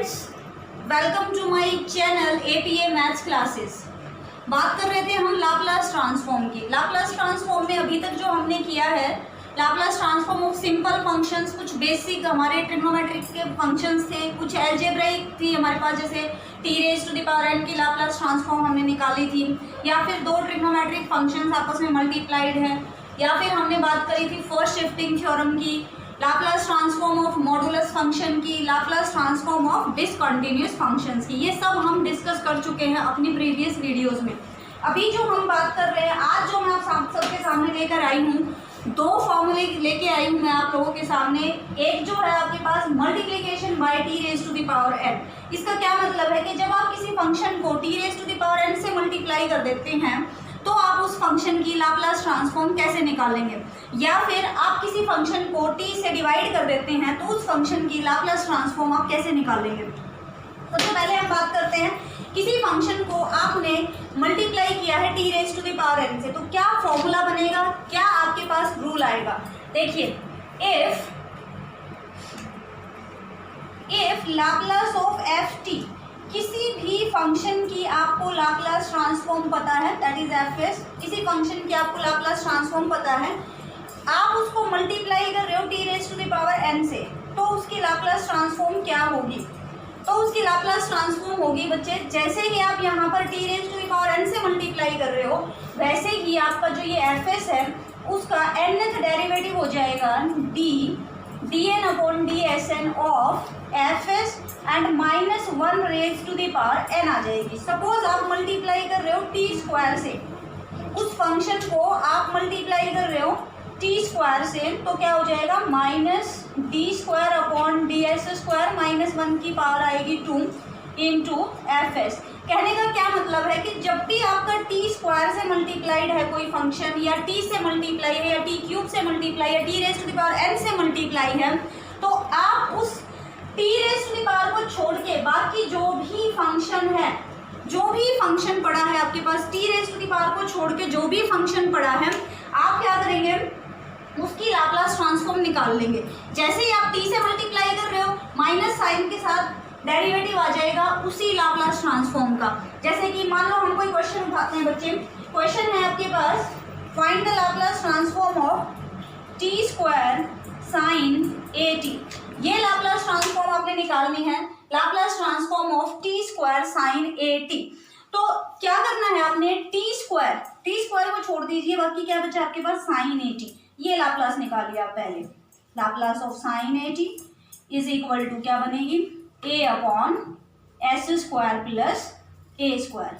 Friends, welcome to my channel APA maths classes. बात कर रहे थे हम लाप्लास ट्रांसफॉर्म की। लाप्लास ट्रांसफॉर्म में अभी तक जो हमने किया है, Laplace transform of simple functions, कुछ बेसिक हमारे ट्रिग्नोमेट्रिक के फंक्शंस थे, कुछ अलजेब्राइक थी हमारे पास, जैसे t raise to the power n की लाप्लास ट्रांसफॉर्म हमने निकाली थी, या फिर दो ट्रिग्नोमेट्रिक फंक्शंस आपस में मल्टीप्लाइड है, या फिर हमने बात करी थी फर्स्ट शिफ्टिंग थ्योरम की, Laplace transform of modulus function की, Laplace transform of discontinuous functions की। ये सब हम डिस्कस कर चुके हैं अपनी प्रीवियस वीडियोस में। अभी जो हम बात कर रहे हैं, आज जो मैं आप सबके सामने लेकर आई हूँ, दो फॉर्मूले लेके आई हूँ मैं आप लोगों के सामने। एक जो है आपके पास multiplication by t raise to the power n। इसका क्या मतलब है कि जब आप किसी फंक्शन को t raise to the power n से मल्टीप्लाई कर देते हैं तो आप उस फंक्शन की लाप्लास ट्रांसफॉर्म कैसे निकालेंगे, या फिर आप किसी फंक्शन को t से डिवाइड कर देते हैं तो उस फंक्शन की लाप्लास ट्रांसफॉर्म आप कैसे निकालेंगे। सबसे पहले हम बात करते हैं, किसी फंक्शन को आपने मल्टीप्लाई किया है t raise to the power n से, तो क्या फॉर्मूला बनेगा, क्या आपके पास रूल आएगा। देखिए, if Laplace of F T, किसी भी फंक्शन की आपको लाप्लास ट्रांसफॉर्म पता है, दैट इज एफ एस, किसी फंक्शन की आपको लाप्लास ट्रांसफॉर्म पता है, आप उसको मल्टीप्लाई कर रहे हो t raise to the power n से, तो उसकी लाप्लास ट्रांसफॉर्म क्या होगी। तो उसकी लाप्लास ट्रांसफॉर्म होगी बच्चे, जैसे ही आप यहाँ पर t raise to the power n से मल्टीप्लाई कर रहे हो, वैसे ही आपका जो ये एफ एस है उसका nth डेरिवेटिव हो जाएगा d n upon d s n of f s and -1 raise to the power n आ जाएगी। सपोज आप मल्टीप्लाई कर रहे हो टी स्क्वायर से, उस फंक्शन को आप मल्टीप्लाई कर रहे हो टी स्क्वायर से, तो क्या हो जाएगा minus D square upon d S square -1 की पावर आएगी 2 इंटू एफ एस। कहने का क्या मतलब है कि जब भी आपका टी स्क्वायर से मल्टीप्लाइड है कोई फंक्शन, या टी से मल्टीप्लाई है, या टी क्यूब से मल्टीप्लाई है, t raise to the power n से मल्टीप्लाई है, तो आप उस t raise to the power को छोड़ के बाकी जो भी फंक्शन है, जो भी फंक्शन पड़ा है आपके पास, t raise to the power को छोड़ के जो भी फंक्शन पड़ा है, आप क्या करेंगे, उसकी लाप्लास ट्रांसफॉर्म निकाल लेंगे। जैसे ही आप टी से मल्टीप्लाई कर रहे हो, माइनस साइन के साथ डेरिवेटिव आ जाएगा उसी लाप्लास ट्रांसफॉर्म का। जैसे कि मान लो हम कोई क्वेश्चन उठाते हैं बच्चे, क्वेश्चन है आपके पास, find the Laplace transform of t square sine a t. ये लाप्लास ट्रांसफॉर्म आपने निकालनी है, Laplace transform of t square sine a t. तो क्या करना है आपने, टी स्क्वायर को छोड़ दीजिए, बाकी क्या बचा आपके पास, साइन ए टी। ये लाप्लास निकालिए आप पहले। Laplace of sine a t is equal to क्या बनेगी, a upon s square plus a square,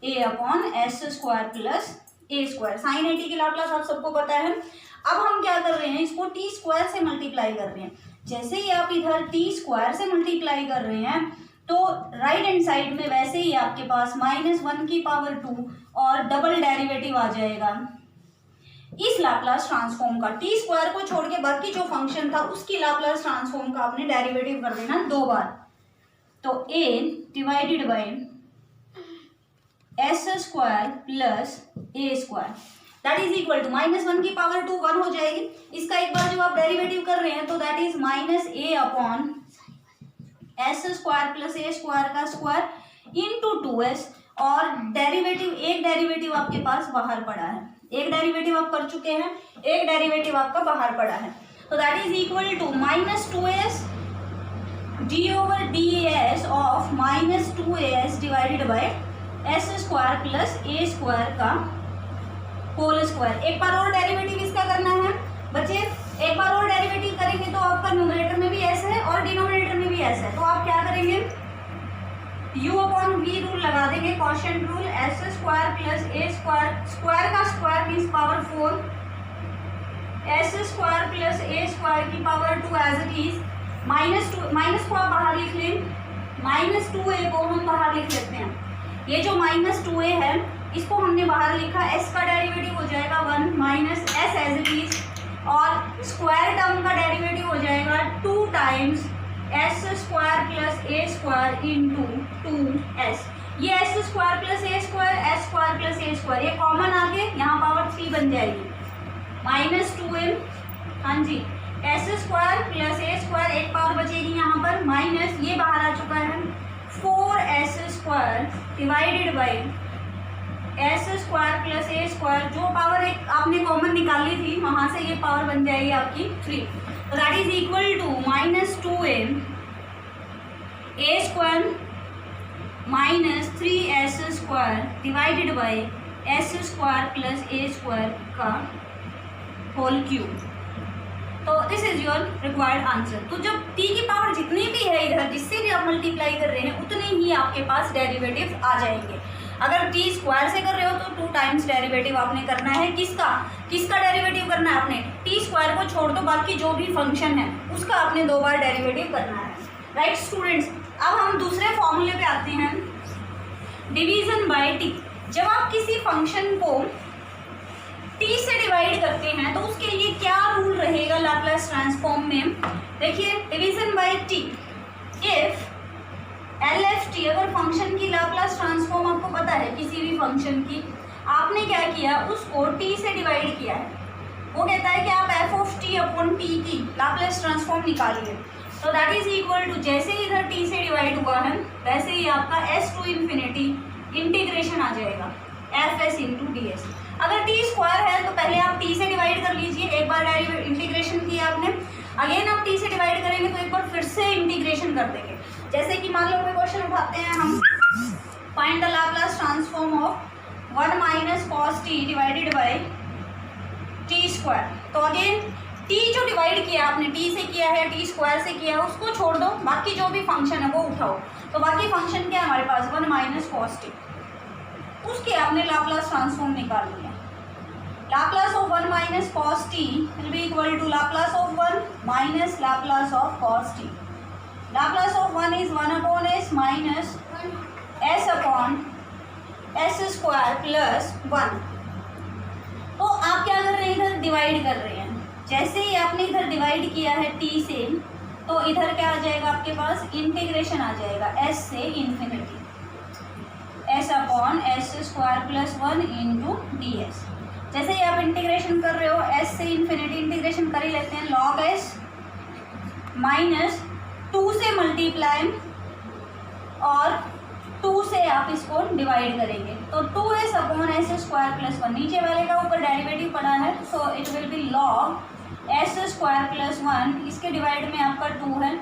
a upon s square plus a square. Sine a t की लाप्लास आप सबको पता है। अब हम क्या कर रहे हैं, इसको टी स्क्वायर से मल्टीप्लाई कर रहे हैं। जैसे ही आप इधर टी स्क्वायर से मल्टीप्लाई कर रहे हैं, तो राइट हैंड साइड में वैसे ही आपके पास -1 की पावर 2 और डबल डेरिवेटिव आ जाएगा इस लाप्लास ट्रांसफॉर्म का। टी स्क्वायर को छोड़ के बाकी जो फंक्शन था उसकी लाप्लास ट्रांसफॉर्म का आपने डेरिवेटिव कर देना 2 बार। तो a divided by s square plus a square, that is equal to -1 की पावर 2 1 हो जाएगी। इसका एक बार जब आप डेरिवेटिव कर रहे हैं तो that is -a upon s square plus a square का स्क्वायर इंटू 2s, और डेरिवेटिव, एक डेरिवेटिव आपके पास बाहर पड़ा है, एक डेरिवेटिव आप कर चुके हैं, एक डेरिवेटिव आपका बाहर पड़ा है, तो that is equal to -2s d over d s of -2as divided by s square plus a square का होल स्क्वायर। एक बार और डेरिवेटिव इसका करना है बच्चे, एक बार और डेरिवेटिव करेंगे तो आपका न्यूमरेटर में भी एस है और डिनोमिनेटर में भी एस है, तो आप क्या करेंगे, u अपॉन वी रूल लगा देंगे, quotient rule, s square plus a square, square का square means power 4, s square plus a square की power 2 as it is, -2, minus को आप बाहर लिख लें, -2a को हम बाहर लिख लेते हैं। ये जो -2a है इसको हमने बाहर लिखा, s का डेरिवेटिव हो जाएगा 1 minus s as it is, और स्क्वायर टर्म का डेरिवेटिव हो जाएगा 2 times s square plus a square into 2s। ये s square plus a square, s square plus a square, ये कॉमन आके यहाँ पावर 3 बन जाएगी, -2m, हाँ जी, s square plus a square, एक पावर बचेगी यहाँ पर, माइनस ये बाहर आ चुका है 4s square divided by S square plus a square, जो पावर एक आपने कॉमन निकाली थी वहाँ से ये पावर बन जाएगी आपकी 3, तो that is equal to -2a square minus 3s square divided by S square plus a square का होल क्यूब। तो this is your required answer. तो जब t की पावर जितनी भी है इधर, जिससे भी आप मल्टीप्लाई कर रहे हैं, उतने ही आपके पास डेरिवेटिव आ जाएंगे। अगर t स्क्वायर से कर रहे हो तो 2 टाइम्स डेरिवेटिव आपने करना है। किसका डेरिवेटिव करना है आपने? t स्क्वायर को छोड़ दो, बाकी जो भी फंक्शन है उसका आपने 2 बार डेरिवेटिव करना है। राइट स्टूडेंट्स, अब हम दूसरे फॉर्मूले पे आते हैं, डिवीजन बाय t। जब आप किसी फंक्शन को t से डिवाइड करते हैं तो उसके लिए क्या रूल रहेगा लाप्लास ट्रांसफॉर्म में? देखिए, division bye t, if LFT, अगर फंक्शन की लाप्लास ट्रांसफॉर्म आपको पता है किसी भी फंक्शन की, आपने क्या किया, उसको t से डिवाइड किया है। वो कहता है कि आप f(t) अपॉन t की लाप्लास ट्रांसफॉर्म निकालिए, तो दैट इज इक्वल टू, जैसे ही इधर t से डिवाइड हुआ है वैसे ही आपका s टू इन्फिनिटी इंटीग्रेशन आ जाएगा fs इंटू ds। अगर t स्क्वायर है तो पहले आप t से डिवाइड कर लीजिए, एक बार इंटीग्रेशन किया आपने, अगेन आप t से डिवाइड करेंगे तो एक बार फिर से इंटीग्रेशन कर देंगे। जैसे कि मान लो कोई क्वेश्चन उठाते हैं हम, find the Laplace transform of 1 minus cos t divided by t square. तो अगेन t जो डिवाइड किया आपने, t से किया है, t स्क्वायर से किया है, उसको छोड़ दो, बाकी जो भी फंक्शन है वो उठाओ। तो बाकी फंक्शन क्या है हमारे पास? 1 माइनस कॉस t, उसके आपने लाप्लास ट्रांसफॉर्म निकाल लिया। Laplace of 1 minus cos t will be equal to Laplace of 1 minus Laplace of cos t। Laplace of 1 is 1 upon s minus s upon s square plus 1। तो आप क्या कर रहे हैं? इधर डिवाइड कर रहे हैं। जैसे ही आपने इधर डिवाइड किया है t से, तो इधर क्या आ जाएगा आपके पास? इंटीग्रेशन आ जाएगा s से infinity, s upon s square plus 1 into ds। जैसे ही आप इंटीग्रेशन कर रहे हो, s से इन्फिनिटी इंटीग्रेशन कर ही लेते हैं, log s माइनस 2 से मल्टीप्लाई और 2 से आप इसको डिवाइड करेंगे, तो 2s upon s square plus 1, नीचे वाले का ऊपर डेरिवेटिव पड़ा है, so it will be log s square plus 1, इसके डिवाइड में आपका 2 है,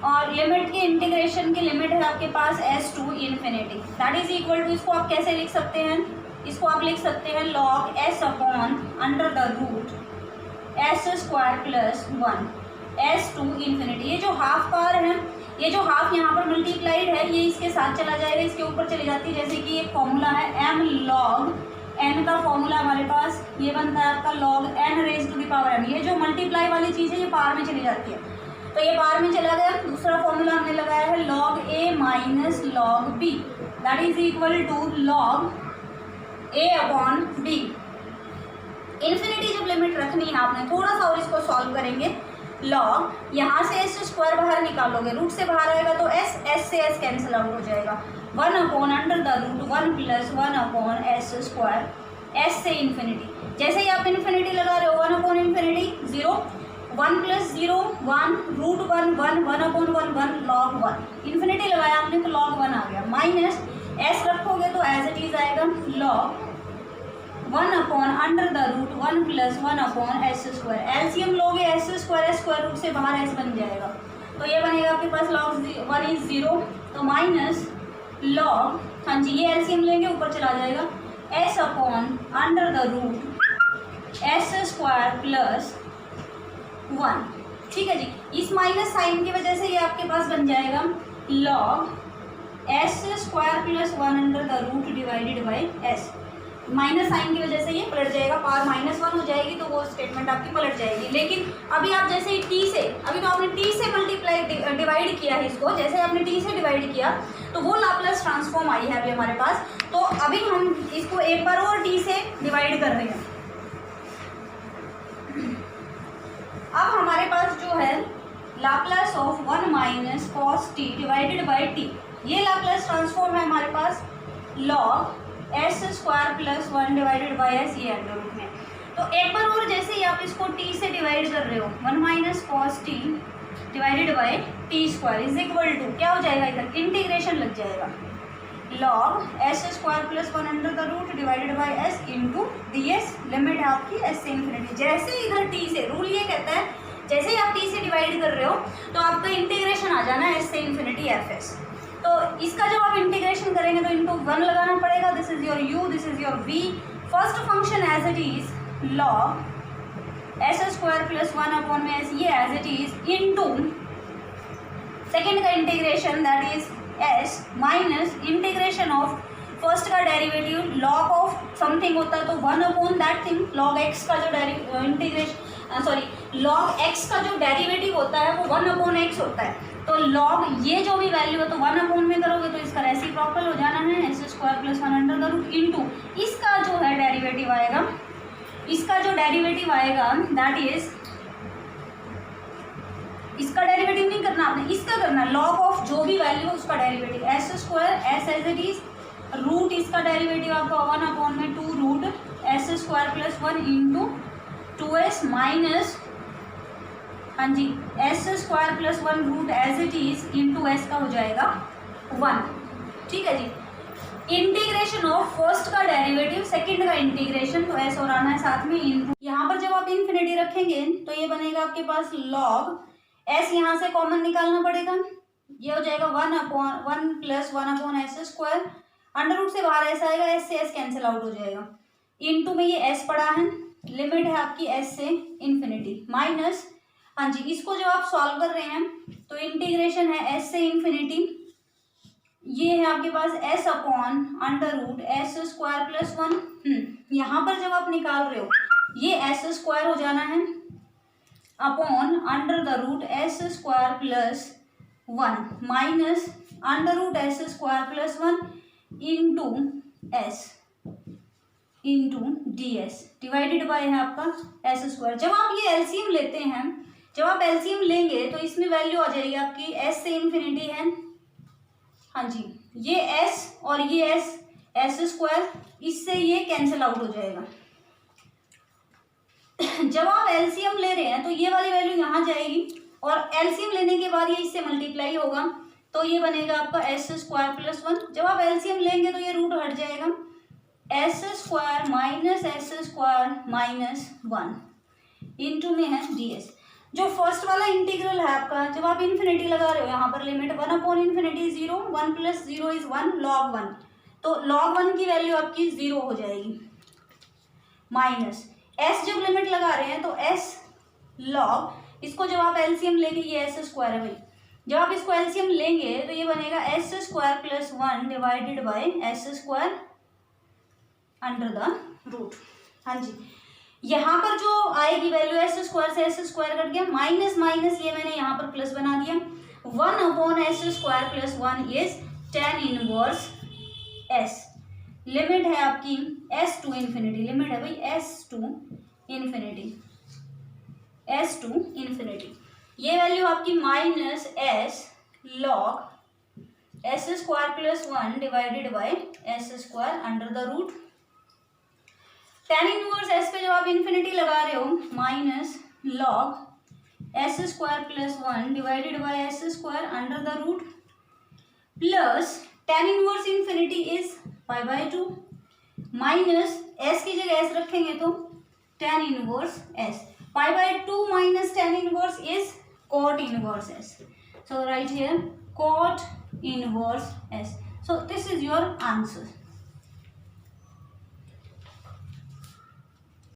और लिमिट की इंटीग्रेशन की लिमिट है आपके पास s to infinity, that is equal to, इसको आप कैसे लिख सकते हैं? इसको आप लिख सकते हैं log s upon under the root s square plus 1 s to infinity. ये जो हाफ पावर है, ये जो हाफ यहाँ पर मल्टीप्लाइड है, ये इसके साथ चला जाएगा, इसके ऊपर चली जाती है। जैसे कि एक फॉर्मूला है m log n का फॉर्मूला हमारे पास ये बनता है आपका log n raise to the power m। ये जो मल्टीप्लाई वाली चीज़ है ये पावर में चली जाती है, तो ये पावर में चला गया। दूसरा फॉर्मूला हमने लगाया है log a minus log b, that is equal to log a upon b। Infinity जब लिमिट रखनी है आपने, थोड़ा सा और इसको सॉल्व करेंगे, लॉग यहाँ से s स्क्वायर बाहर निकालोगे, रूट से बाहर आएगा तो s से s कैंसिल आउट हो जाएगा, 1 upon under the root 1 plus 1 upon s square, s से इन्फिनिटी। जैसे ही आप इन्फिनिटी लगा रहे हो, 1 upon infinity 0, 1 plus 0 1, root 1 1, 1 upon 1 1, log 1, infinity लगाया आपने तो लॉग 1 आ गया, माइनस s रखोगे तो एज इट इज आएगा log 1 upon under the root 1 plus 1 upon s square. LCM लोगे s स्क्वायर रूट से बाहर s बन जाएगा, तो ये बनेगा आपके पास log 1 इज 0, तो माइनस लॉग, हाँ जी, ये एलसीएम लेंगे ऊपर चला जाएगा, s upon under the root s square plus 1। ठीक है जी, इस माइनस साइन की वजह से ये आपके पास बन जाएगा log s square plus 1 under the root divided by s। Minus sign की वजह से ये पलट जाएगा, पावर -1 हो जाएगी तो वो स्टेटमेंट आपकी पलट जाएगी। लेकिन अभी आप जैसे ही t से, अभी तो आपने t से मल्टीप्लाई डिवाइड किया है इसको, जैसे आपने t से डिवाइड किया तो वो लाप्लास ट्रांसफॉर्म आई है अभी हमारे पास। तो अभी हम इसको एक बार और t से डिवाइड कर रहे हैं। अब हमारे पास जो है Laplace of 1 minus cos t divided by t, ये लाप्लास ट्रांसफॉर्म है हमारे पास log s square plus 1 divided by s, ये अंडर रूट में। तो एक बार और जैसे ही आप इसको t से डिवाइड कर रहे हो 1 minus cos t divided by t square is equal to क्या हो जाएगा, इधर इंटीग्रेशन लग जाएगा log S square plus 1 under the root divided by s into d s. Limit है आपकी एस से इन्फिनिटी। जैसे ही इधर टी से, रूल ये कहता है जैसे ही आप टी से डिवाइड कर रहे हो तो आपका इंटीग्रेशन आ जाना है एस से इन्फिनिटी एफ एस। तो इसका जब आप इंटीग्रेशन करेंगे तो इंटू 1 लगाना पड़ेगा। This is your u, this is your v। First function as it is log S square plus 1 upon में एस, ये as it is into second का integration that is s minus integration of first का derivative log of something होता है तो 1 upon that thing. Log x का जो integration log x का जो डेरिवेटिव होता है वो 1 अपॉन एक्स होता है। तो लॉग ये जो भी वैल्यू है तो 1 अपॉन में करोगे तो इसका रेसिप्रोकल हो जाना है s square plus 1 under the root into इसका जो है डेरिवेटिव आएगा, इसका जो डेरिवेटिव आएगा दैट इज, इसका डेरिवेटिव नहीं करना आपने, इसका करना लॉग ऑफ जो भी वैल्यू है उसका derivative s square s as it is root इसका डेरिवेटिव आपका 1 अपॉन में 2 root s square plus 1 into 2s minus हाँ जी s square plus 1 root as it is into s का हो जाएगा 1। ठीक है जी। इंटीग्रेशन ऑफ फर्स्ट का डेरिवेटिव सेकंड का इंटीग्रेशन तो एस और आना है साथ में इंटू, यहाँ पर जब आप इन्फिनिटी रखेंगे तो ये बनेगा आपके पास लॉग एस, यहाँ से कॉमन निकालना पड़ेगा, ये हो जाएगा 1 plus 1 upon s square, under root से बाहर एस आएगा, एस से एस कैंसिल आउट हो जाएगा, इंटू में ये एस पड़ा है, लिमिट है आपकी एस से इन्फिनिटी माइनस हाँ जी इसको जब आप सॉल्व कर रहे हैं तो इंटीग्रेशन है एस से इन्फिनिटी, ये है आपके पास s upon under root s square plus 1। यहाँ पर जब आप निकाल रहे हो ये एस स्क्वायर हो जाना है upon under the root s square plus 1 minus under root s square plus 1 into s into d s divided by है आपका एस स्क्वायर। जब आप ये एलसीएम लेते हैं, जब आप एलसीएम लेंगे तो इसमें वैल्यू आ जाएगी आपकी एस से इन्फिनिटी है हाँ जी, ये एस और ये एस स्क्वायर, इससे ये कैंसिल आउट हो जाएगा। जब आप एलसीएम ले रहे हैं तो ये वाली वैल्यू यहाँ जाएगी और एलसीएम लेने के बाद ये इससे मल्टीप्लाई होगा तो ये बनेगा आपका एस स्क्वायर प्लस 1। जब आप एलसीएम लेंगे तो ये रूट हट जाएगा, S square minus S square minus 1 into में है डी एस। जो फर्स्ट वाला इंटीग्रल है आपका, जब आप इन्फिनिटी लगा रहे हो यहाँ पर limit 1 upon infinity 0, 1 plus 0 is 1 log 1, तो लॉग 1 की वैल्यू आपकी 0 हो जाएगी माइनस एस जब लिमिट लगा रहे हैं तो एस लॉग, इसको जब आप एलसीएम लेंगे ये एस स्क्वायर है भाई, जब आप इसको एलसीएम लेंगे तो ये बनेगा s square plus 1 divided by S square under the root. हाँ जी, यहाँ पर जो आएगी वैल्यू एस स्क्वायर से एस स्क्वायर कट गया, माइनस माइनस ये मैंने यहाँ पर प्लस बना दिया, 1 upon s square plus 1 is tan inverse s. Limit है आपकी एस टू इन्फिनिटी, लिमिट है भाई s to infinity, s to infinity. ये वैल्यू आपकी minus s log S square plus 1 divided by S square under the root. tan inverse S पे जब आप infinity लगा रहे हो minus log S square plus 1 divided by S square under the root plus tan inverse infinity is pi by 2 minus S की जगह S रखेंगे तो tan inverse S, pi by 2 minus tan inverse is cot inverse S. So write here cot inverse s. So this is your answer.